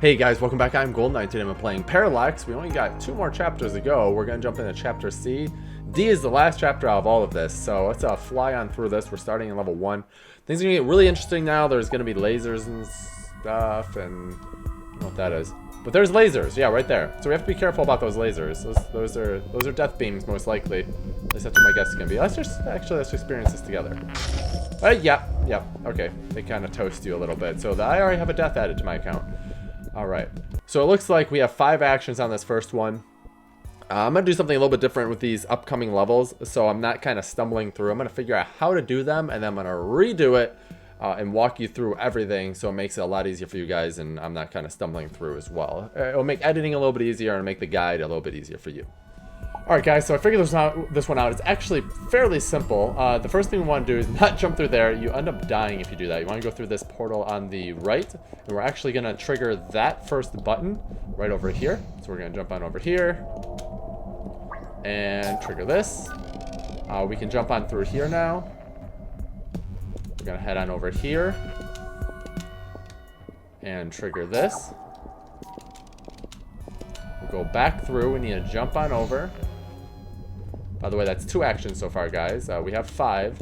Hey guys, welcome back. I'm GoldenKnite. Today I'm playing Parallax. We only got 2 more chapters to go. We're going to jump into chapter C. D is the last chapter out of all of this, so let's fly on through this. We're starting in level 1. Things are going to get really interesting now. There's going to be lasers and stuff, and I don't know what that is. But there's lasers, yeah, right there. So we have to be careful about those lasers. Those are death beams, most likely. At least that's what my guess is going to be. Let's experience this together. Yep. Okay, they kind of toast you a little bit. So I already have a death added to my account. Alright, so it looks like we have 5 actions on this first one. I'm going to do something a little bit different with these upcoming levels, so I'm not kind of stumbling through. I'm going to figure out how to do them, and then I'm going to redo it and walk you through everything, so it makes it a lot easier for you guys, and I'm not kind of stumbling through as well. It'll make editing a little bit easier and make the guide a little bit easier for you. Alright guys, so I figured this one out. It's actually fairly simple. The first thing we want to do is not jump through there. You end up dying if you do that. You want to go through this portal on the right, and we're actually going to trigger that first button right over here. So we're going to jump on over here and trigger this. We can jump on through here now. We're going to head on over here and trigger this. We'll go back through. We need to jump on over. By the way, that's 2 actions so far, guys. We have 5.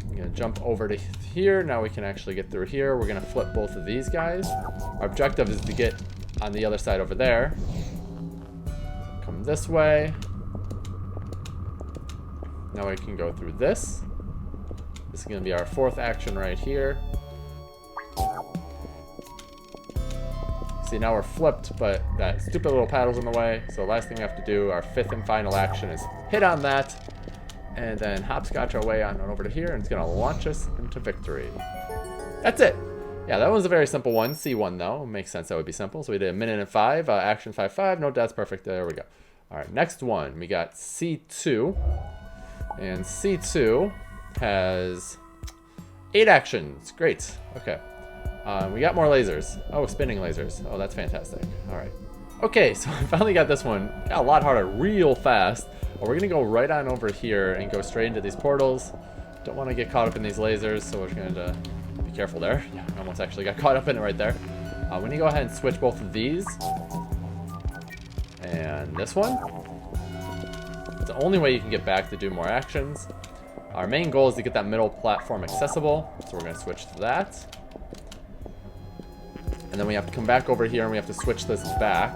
I'm going to jump over to here. Now we can actually get through here. We're going to flip both of these guys. Our objective is to get on the other side over there. Come this way. Now we can go through this. This is going to be our 4th action right here. See, now we're flipped, but that stupid little paddle's in the way. So the last thing we have to do, our 5th and final action, is hit on that, and then hopscotch our way on over to here, and it's going to launch us into victory. That's it. Yeah, that was a very simple one. C1, though. Makes sense that would be simple. So we did a minute and 5, action 5-5. No deaths, perfect. There we go. All right, next one. We got C2, and C2 has 8 actions. Great. Okay. We got more lasers. Oh, spinning lasers. Oh, that's fantastic. Alright. Okay, so I finally got this one. Got a lot harder real fast. We're going to go right on over here and go straight into these portals. Don't want to get caught up in these lasers, so we're going to be careful there. Yeah, I almost actually got caught up in it right there. We need to go ahead and switch both of these. And this one. It's the only way you can get back to do more actions. Our main goal is to get that middle platform accessible, so we're going to switch to that. And then we have to come back over here and we have to switch this back.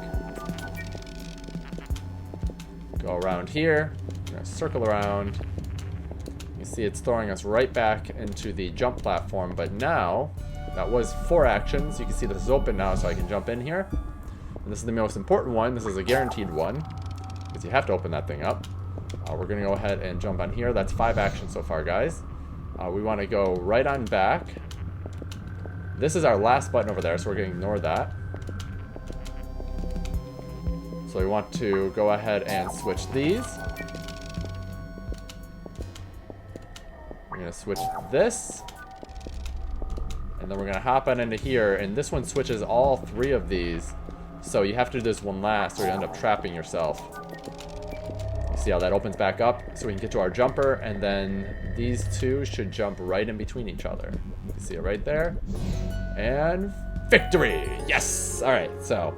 Go around here. We're going to circle around. You see it's throwing us right back into the jump platform. But now, that was 4 actions. You can see this is open now, so I can jump in here. And this is the most important one. This is a guaranteed one, because you have to open that thing up. We're going to go ahead and jump on here. That's 5 actions so far, guys. We want to go right on back. This is our last button over there, so we're going to ignore that. So we want to go ahead and switch these. We're going to switch this. And then we're going to hop on into here, and this one switches all 3 of these. So you have to do this one last, or you end up trapping yourself. You see how that opens back up? So we can get to our jumper, and then these 2 should jump right in between each other. You see it right there? And victory! Yes! Alright, so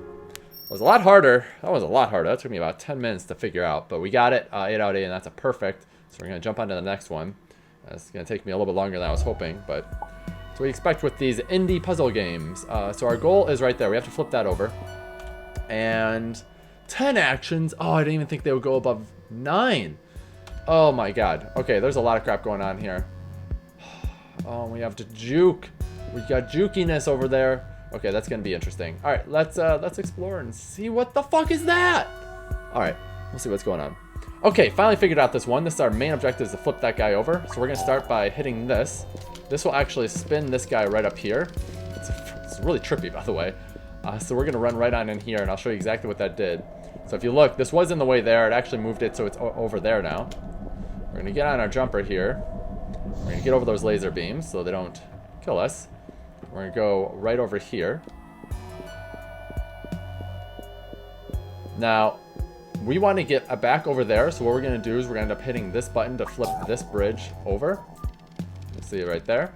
it was a lot harder. That was a lot harder. That took me about 10 minutes to figure out, but we got it. 8 out of 8, and that's a perfect. So we're going to jump on to the next one. It's going to take me a little bit longer than I was hoping, but that's what we expect with these indie puzzle games. So our goal is right there. We have to flip that over. And 10 actions. Oh, I didn't even think they would go above 9. Oh my god. Okay, there's a lot of crap going on here. Oh, we have to juke. We got jukiness over there. Okay, that's gonna be interesting. All right, let's explore and see what the fuck is that. All right, we'll see what's going on. Okay, finally figured out this one. This is our main objective, is to flip that guy over. So we're gonna start by hitting this. This will actually spin this guy right up here. It's really trippy, by the way. So we're gonna run right on in here, and I'll show you exactly what that did. So if you look, this was in the way there. It actually moved it, so it's over there now. We're gonna get on our jumper here. We're gonna get over those laser beams so they don't kill us. We're gonna go right over here. Now, we want to get back over there, so what we're gonna do is we're gonna end up hitting this button to flip this bridge over. You see it right there.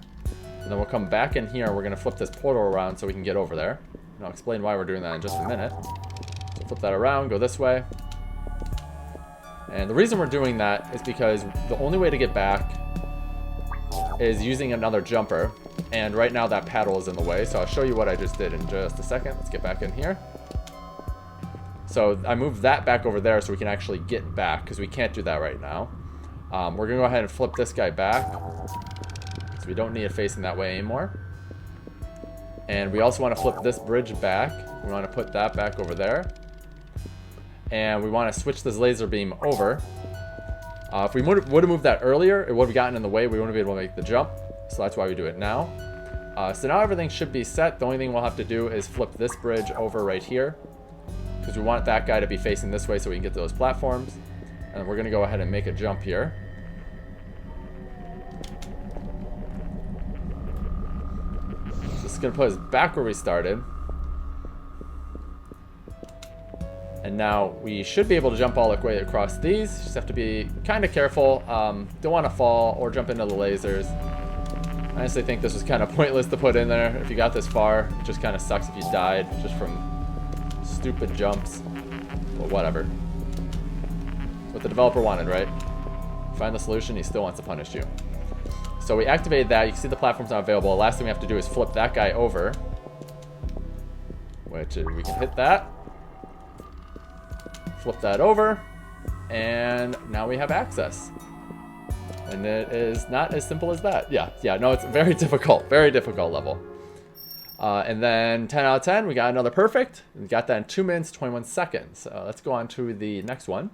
And then we'll come back in here, and we're gonna flip this portal around so we can get over there. And I'll explain why we're doing that in just a minute. So flip that around, go this way. And the reason we're doing that is because the only way to get back is using another jumper. And right now that paddle is in the way, so I'll show you what I just did in just a second. Let's get back in here. So I moved that back over there so we can actually get back, because we can't do that right now. We're going to go ahead and flip this guy back, so we don't need it facing that way anymore. And we also want to flip this bridge back. We want to put that back over there. And we want to switch this laser beam over. If we would have moved that earlier, it would have gotten in the way. We wouldn't be able to make the jump. So that's why we do it now. So now everything should be set. The only thing we'll have to do is flip this bridge over right here, because we want that guy to be facing this way so we can get to those platforms. And we're going to go ahead and make a jump here. So this is going to put us back where we started. And now we should be able to jump all the way across these. Just have to be kind of careful. Don't want to fall or jump into the lasers. I honestly think this was kind of pointless to put in there. If you got this far, it just kind of sucks if you died just from stupid jumps. But whatever. That's what the developer wanted, right? Find the solution, he still wants to punish you. So we activated that. You can see the platform's not available. The last thing we have to do is flip that guy over. Which we can hit that. Flip that over, and now we have access. And it is not as simple as that. Yeah, no, it's very difficult level. And then 10 out of 10, we got another perfect. We got that in 2 minutes, 21 seconds. Let's go on to the next one.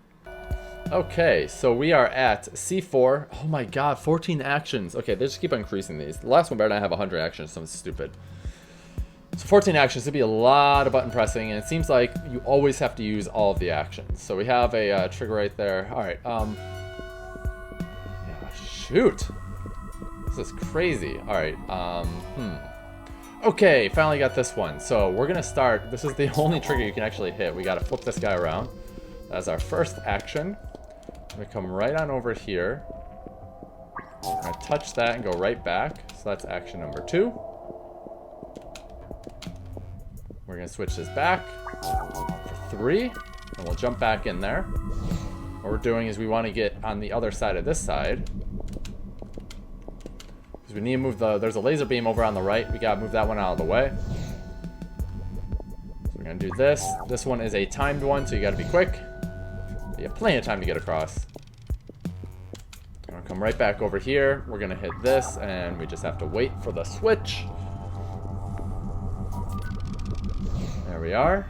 Okay, so we are at C4. Oh my god, 14 actions. Okay, they just keep on increasing these. The last one better not have 100 actions, something stupid. So 14 actions, it'd be a lot of button pressing, and it seems like you always have to use all of the actions. So we have a trigger right there. All right, yeah, shoot. This is crazy. All right, Okay, finally got this one. So we're gonna start, this is the only trigger you can actually hit. We gotta flip this guy around. That's our first action. I'm gonna come right on over here. I'm gonna touch that and go right back. So that's action number 2. We're going to switch this back for 3, and we'll jump back in there. What we're doing is we want to get on the other side of this side, because we need to move there's a laser beam over on the right. We got to move that one out of the way. So we're going to do this. This one is a timed one, so you got to be quick. But you have plenty of time to get across. I'm going to come right back over here. We're going to hit this, and we just have to wait for the switch. There we are.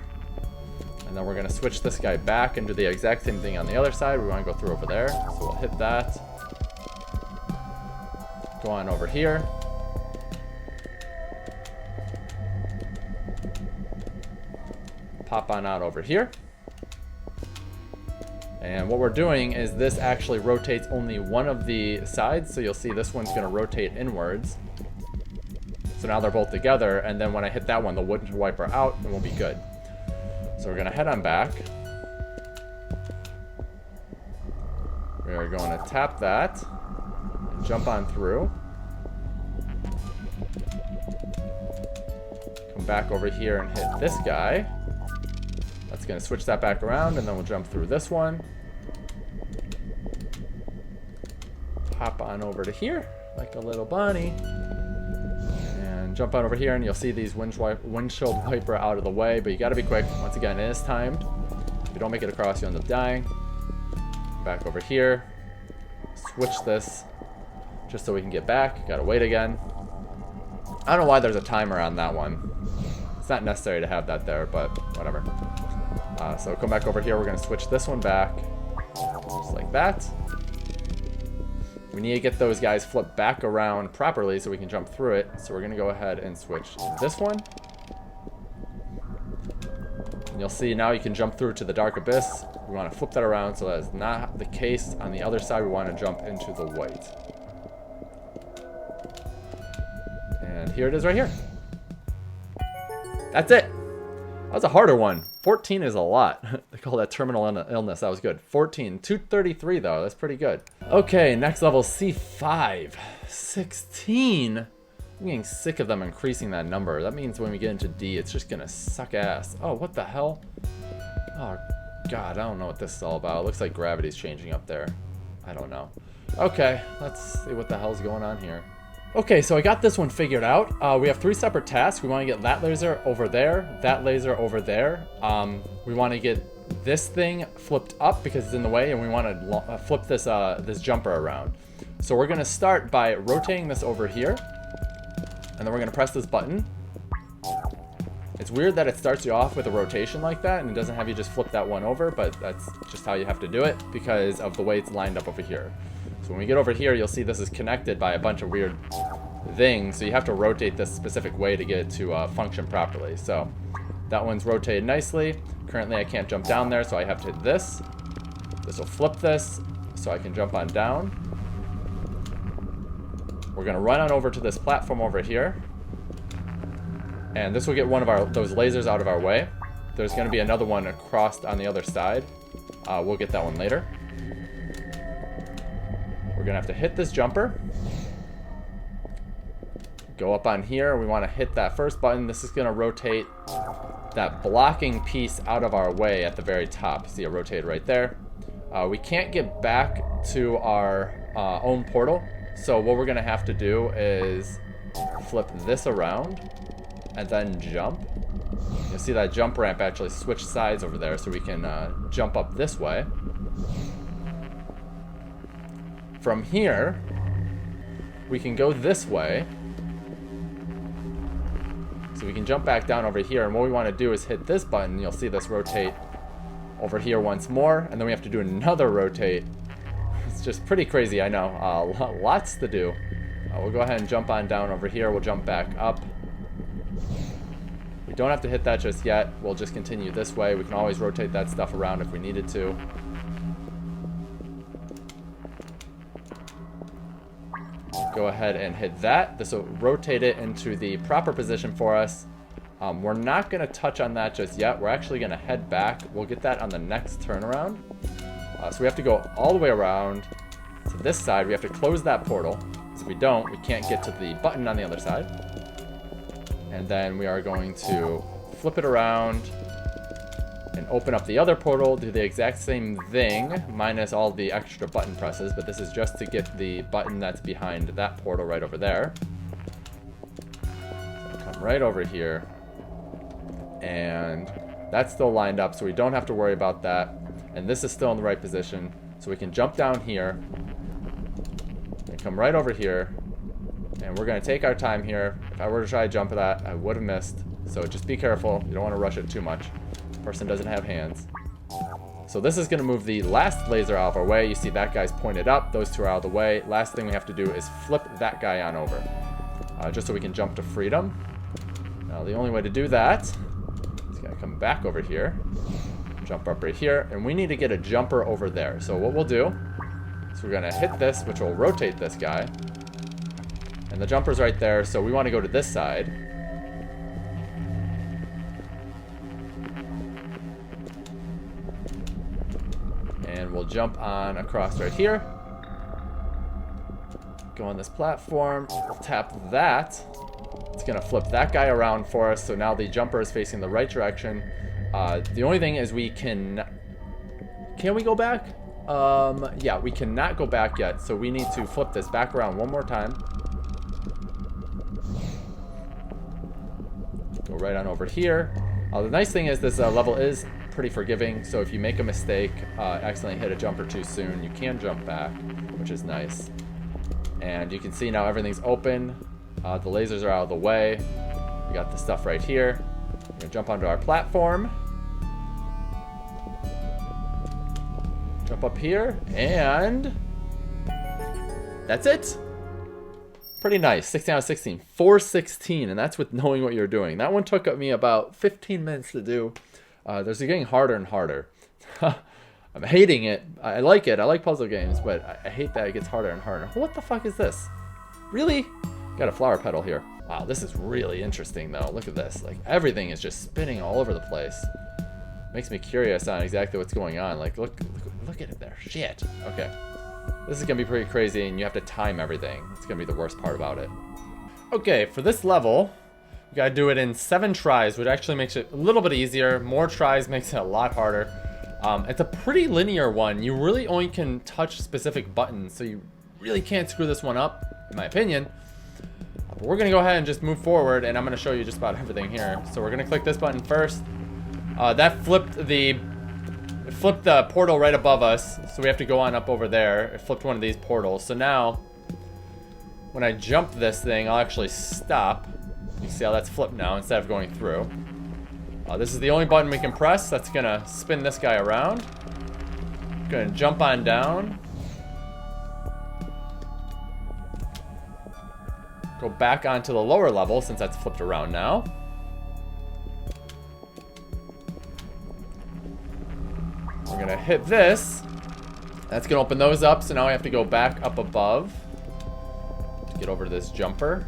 And then we're going to switch this guy back and do the exact same thing on the other side. We want to go through over there. So we'll hit that. Go on over here. Pop on out over here. And what we're doing is this actually rotates only one of the sides. So you'll see this one's going to rotate inwards. So now they're both together, and then when I hit that one, the windshield wiper out, and we'll be good. So we're going to head on back. We are going to tap that, and jump on through. Come back over here and hit this guy. That's going to switch that back around, and then we'll jump through this one. Hop on over to here, like a little bunny. Jump on over here, and you'll see these windshield wiper out of the way, but you got to be quick. Once again, it is timed. If you don't make it across, you end up dying. Back over here. Switch this just so we can get back. Got to wait again. I don't know why there's a timer on that one. It's not necessary to have that there, but whatever. So come back over here. We're going to switch this one back. Just like that. We need to get those guys flipped back around properly so we can jump through it. So we're going to go ahead and switch this one. And you'll see now you can jump through to the dark abyss. We want to flip that around so that is not the case. On the other side, we want to jump into the white. And here it is right here. That's it. That was a harder one. 14 is a lot. They call that terminal illness. That was good. 14. 233, though. That's pretty good. Okay, next level, C5. 16. I'm getting sick of them increasing that number. That means when we get into D, it's just gonna suck ass. Oh, what the hell? Oh, God, I don't know what this is all about. It looks like gravity's changing up there. I don't know. Okay, let's see what the hell's going on here. Okay, so I got this one figured out. We have 3 separate tasks. We want to get that laser over there, that laser over there. We want to get this thing flipped up because it's in the way, and we want to flip this this jumper around. So we're going to start by rotating this over here, and then we're going to press this button. It's weird that it starts you off with a rotation like that, and it doesn't have you just flip that one over, but that's just how you have to do it because of the way it's lined up over here. So when we get over here, you'll see this is connected by a bunch of weird things, so you have to rotate this specific way to get it to function properly. So that one's rotated nicely. Currently I can't jump down there, so I have to hit this. This will flip this, so I can jump on down. We're gonna run on over to this platform over here, and this will get one of those lasers out of our way. There's gonna be another one across on the other side. We'll get that one later. We're gonna have to hit this jumper. Go up on here. We want to hit that first button. This is gonna rotate that blocking piece out of our way at the very top. See it rotate right there. We can't get back to our own portal. So what we're gonna have to do is flip this around and then jump. You'll see that jump ramp actually switch sides over there, so we can jump up this way. From here, we can go this way. So we can jump back down over here, and what we want to do is hit this button. You'll see this rotate over here once more, and then we have to do another rotate. It's just pretty crazy, I know. Lots to do. We'll go ahead and jump on down over here. We'll jump back up. We don't have to hit that just yet. We'll just continue this way. We can always rotate that stuff around if we needed to. Go ahead and hit that. This will rotate it into the proper position for us. We're not going to touch on that just yet. We're actually going to head back. We'll get that on the next turnaround. So we have to go all the way around to this side. We have to close that portal. Because if we don't, we can't get to the button on the other side. And then we are going to flip it around and open up the other portal, do the exact same thing, minus all the extra button presses, but this is just to get the button that's behind that portal right over there. So come right over here, and that's still lined up, so we don't have to worry about that. And this is still in the right position, so we can jump down here, and come right over here, and we're going to take our time here. If I were to try to jump that, I would have missed, so just be careful. You don't want to rush it too much. Person doesn't have hands. So this is going to move the last laser out of our way. You see that guy's pointed up. Those two are out of the way. Last thing we have to do is flip that guy on over. Just so we can jump to freedom. Now the only way to do that is going to come back over here. Jump up right here. And we need to get a jumper over there. So what we'll do is we're going to hit this, which will rotate this guy. And the jumper's right there. So we want to go to this side. And we'll jump on across right here. Go on this platform. Tap that. It's going to flip that guy around for us. So now the jumper is facing the right direction. The only thing is we can... Can we go back? Yeah, we cannot go back yet. So we need to flip this back around one more time. Go right on over here. The nice thing is this level is pretty forgiving, so if you make a mistake, accidentally hit a jumper too soon, you can jump back, which is nice. And you can see now everything's open. The lasers are out of the way. We got the stuff right here. We're gonna jump onto our platform. Jump up here, and that's it. Pretty nice. 16 out of 16. 416, and that's with knowing what you're doing. That one took me about 15 minutes to do. There's getting harder and harder. I'm hating it. I like it. I like puzzle games, but I hate that it gets harder and harder. What the fuck is this? Really? Got a flower petal here. Wow, this is really interesting, though. Look at this. Like, everything is just spinning all over the place. Makes me curious on exactly what's going on. Like, look at it there. Shit. Okay. This is going to be pretty crazy, and you have to time everything. It's going to be the worst part about it. Okay, for this level, we gotta do it in 7 tries, which actually makes it a little bit easier. More tries makes it a lot harder. It's a pretty linear one. You really only can touch specific buttons, so you really can't screw this one up, in my opinion. But we're gonna go ahead and just move forward, and I'm gonna show you just about everything here. So we're gonna click this button first. That flipped the portal right above us, so we have to go on up over there. It flipped one of these portals. So now, when I jump this thing, I'll actually stop. You see how that's flipped now instead of going through. This is the only button we can press. That's gonna spin this guy around. Gonna jump on down. Go back onto the lower level since that's flipped around now. We're gonna hit this. That's gonna open those up, so now we have to go back up above to get over to this jumper.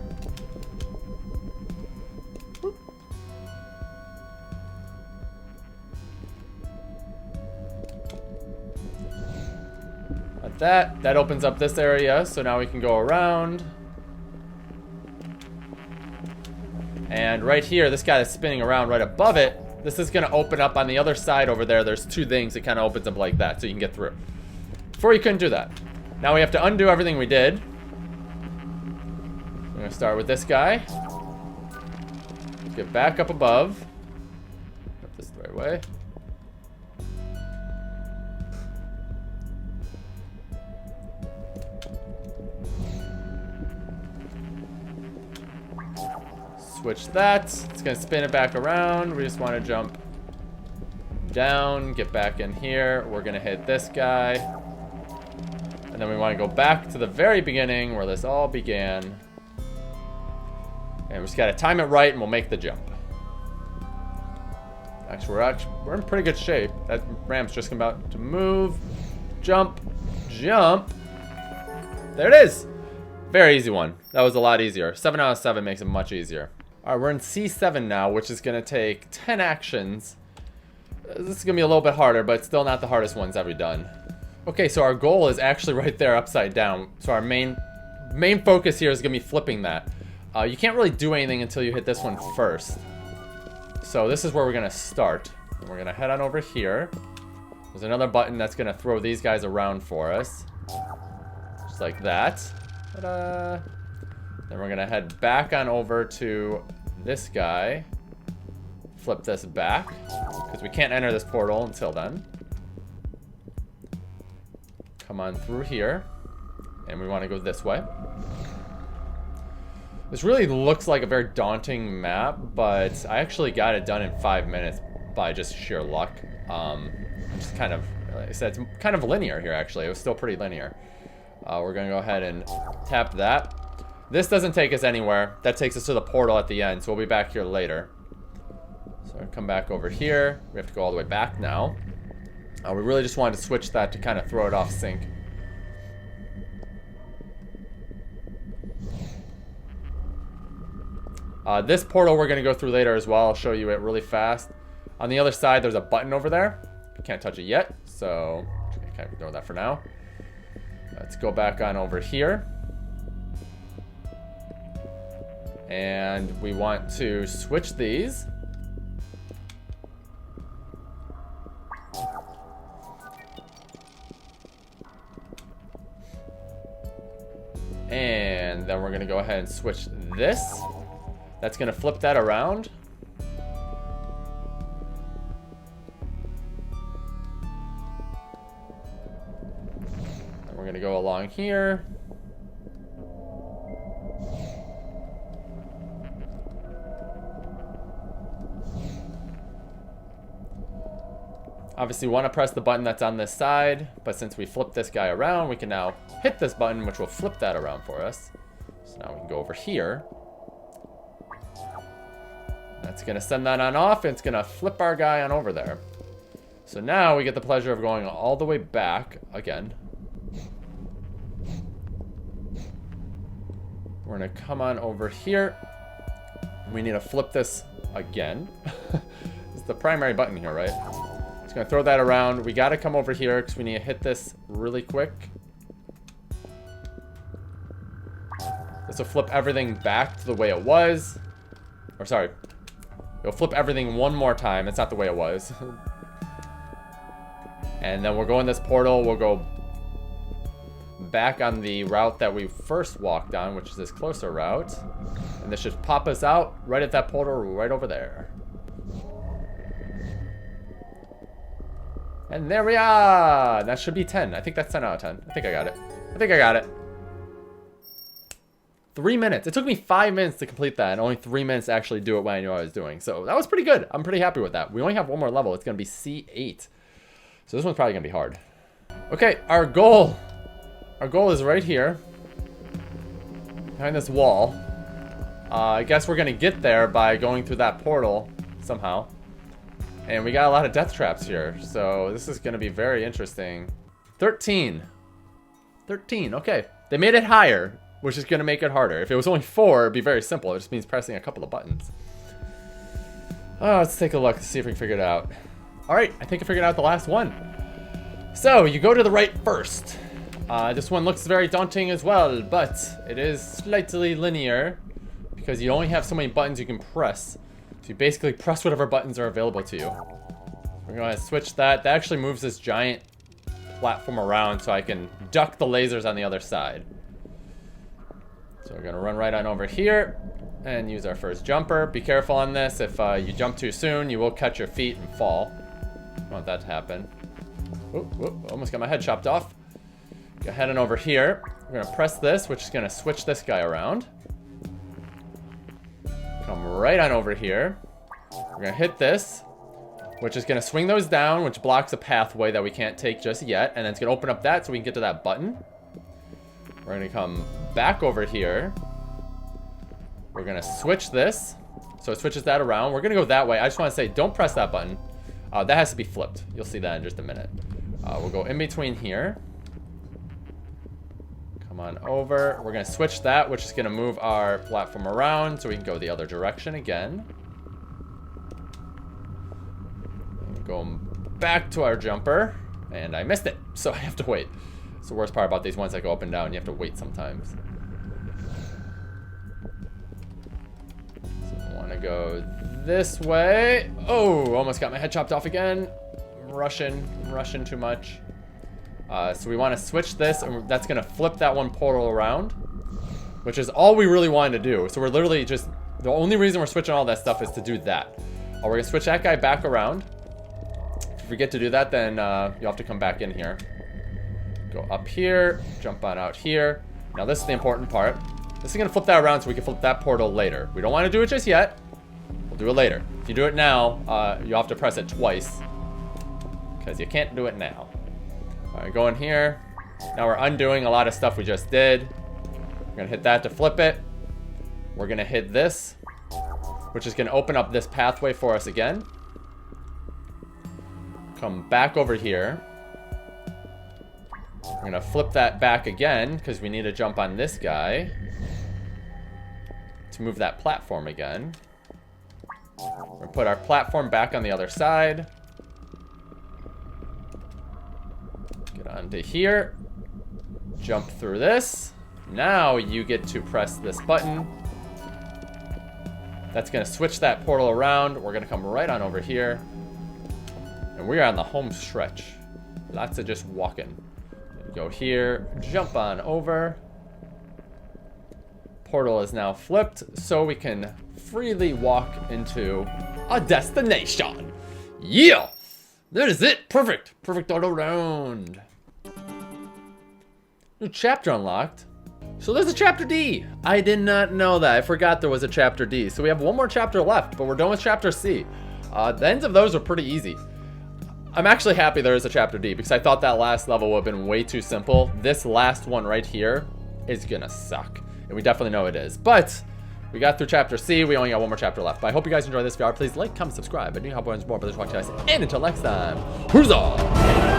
That opens up this area, so now we can go around. And right here, this guy is spinning around right above it. This is gonna open up on the other side over there. There's 2 things. It kind of opens up like that, so you can get through. Before you couldn't do that. Now we have to undo everything we did. We're gonna start with this guy. Get back up above. Up this the right way. Switch that. It's gonna spin it back around. We just want to jump down, get back in here. We're gonna hit this guy. And then we want to go back to the very beginning where this all began. And we just gotta time it right and we'll make the jump. Actually, we're in pretty good shape. That ramp's just about to move. Jump. Jump. There it is. Very easy one. That was a lot easier. 7 out of 7 makes it much easier. Alright, we're in C7 now, which is going to take 10 actions. This is going to be a little bit harder, but still not the hardest ones ever done. Okay, so our goal is actually right there upside down. So our main focus here is going to be flipping that. You can't really do anything until you hit this one first. So this is where we're going to start. We're going to head on over here. There's another button that's going to throw these guys around for us. Just like that. Ta-da! Then we're gonna head back on over to this guy. Flip this back, because we can't enter this portal until then. Come on through here. And we want to go this way. This really looks like a very daunting map, but I actually got it done in 5 minutes by just sheer luck. Just kind of, like I said, it's kind of linear here actually. It was still pretty linear. We're gonna go ahead and tap that. This doesn't take us anywhere. That takes us to the portal at the end, so we'll be back here later. So I'll come back over here. We have to go all the way back now. We really just wanted to switch that to kind of throw it off sync. This portal we're gonna go through later as well. I'll show you it really fast. On the other side, there's a button over there. You can't touch it yet, so kind of ignore that for now. Let's go back on over here. And we want to switch these. And then we're going to go ahead and switch this. That's going to flip that around. And we're going to go along here. Obviously, we want to press the button that's on this side, but since we flipped this guy around, we can now hit this button, which will flip that around for us. So now we can go over here. That's going to send that on off, and it's going to flip our guy on over there. So now we get the pleasure of going all the way back again. We're going to come on over here. We need to flip this again. It's the primary button here, right? Just gonna throw that around. We gotta come over here because we need to hit this really quick. This will flip everything back to the way it was. Or sorry. It'll flip everything one more time. It's not the way it was. And then we'll go in this portal. We'll go back on the route that we first walked on, which is this closer route. And this should pop us out right at that portal right over there. And there we are! That should be 10. I think that's 10 out of 10. I think I got it. I think I got it. 3 minutes. It took me 5 minutes to complete that, and only 3 minutes to actually do it when I knew what I was doing. So that was pretty good. I'm pretty happy with that. We only have one more level. It's going to be C8. So this one's probably going to be hard. Okay, our goal. Our goal is right here. Behind this wall. I guess we're going to get there by going through that portal somehow. And we got a lot of death traps here. So this is going to be very interesting. 13. 13, okay. They made it higher, which is going to make it harder. If it was only 4, it'd be very simple. It just means pressing a couple of buttons. Let's take a look to see if we can figure it out. Alright, I think I figured out the last one. So, you go to the right first. This one looks very daunting as well, but it is slightly linear because you only have so many buttons you can press. So you basically press whatever buttons are available to you. We're going to switch that. That actually moves this giant platform around so I can duck the lasers on the other side. So we're going to run right on over here and use our first jumper. Be careful on this. If you jump too soon, you will cut your feet and fall. Don't want that to happen. Oop, almost got my head chopped off. Go ahead and over here. We're going to press this, which is going to switch this guy around. Come right on over here. We're going to hit this, which is going to swing those down, which blocks a pathway that we can't take just yet. And then it's going to open up that so we can get to that button. We're going to come back over here. We're going to switch this. So it switches that around. We're going to go that way. I just want to say, don't press that button. That has to be flipped. You'll see that in just a minute. We'll go in between here. Come on over. We're going to switch that, which is going to move our platform around so we can go the other direction again. Going back to our jumper. And I missed it, so I have to wait. It's the worst part about these ones that go up and down. You have to wait sometimes. So I want to go this way. Oh, almost got my head chopped off again. I'm rushing too much. So we want to switch this, and that's going to flip that one portal around, which is all we really wanted to do. So we're literally just, the only reason we're switching all that stuff is to do that. We're going to switch that guy back around. If we forget to do that, then you'll have to come back in here. Go up here, jump on out here. Now this is the important part. This is going to flip that around so we can flip that portal later. We don't want to do it just yet. We'll do it later. If you do it now, you'll have to press it twice, because you can't do it now. Alright, go in here. Now we're undoing a lot of stuff we just did. We're going to hit that to flip it. We're going to hit this, which is going to open up this pathway for us again. Come back over here. We're going to flip that back again, because we need to jump on this guy to move that platform again. We're going to put our platform back on the other side. Get onto here. Jump through this. Now you get to press this button. That's going to switch that portal around. We're going to come right on over here. And we are on the home stretch. Lots of just walking. Go here. Jump on over. Portal is now flipped, so we can freely walk into a destination. Yeah! That is it. Perfect. Perfect all around. New chapter unlocked. So there's a chapter D. I did not know that. I forgot there was a chapter D. So we have one more chapter left, but we're done with chapter C. The ends of those are pretty easy. I'm actually happy there is a chapter D because I thought that last level would have been way too simple. This last one right here is gonna suck. And we definitely know it is. But we got through chapter C. We only got one more chapter left. But I hope you guys enjoyed this video. Please like, comment, subscribe. I do help others more. But let's watch you guys. And until next time, huzzah!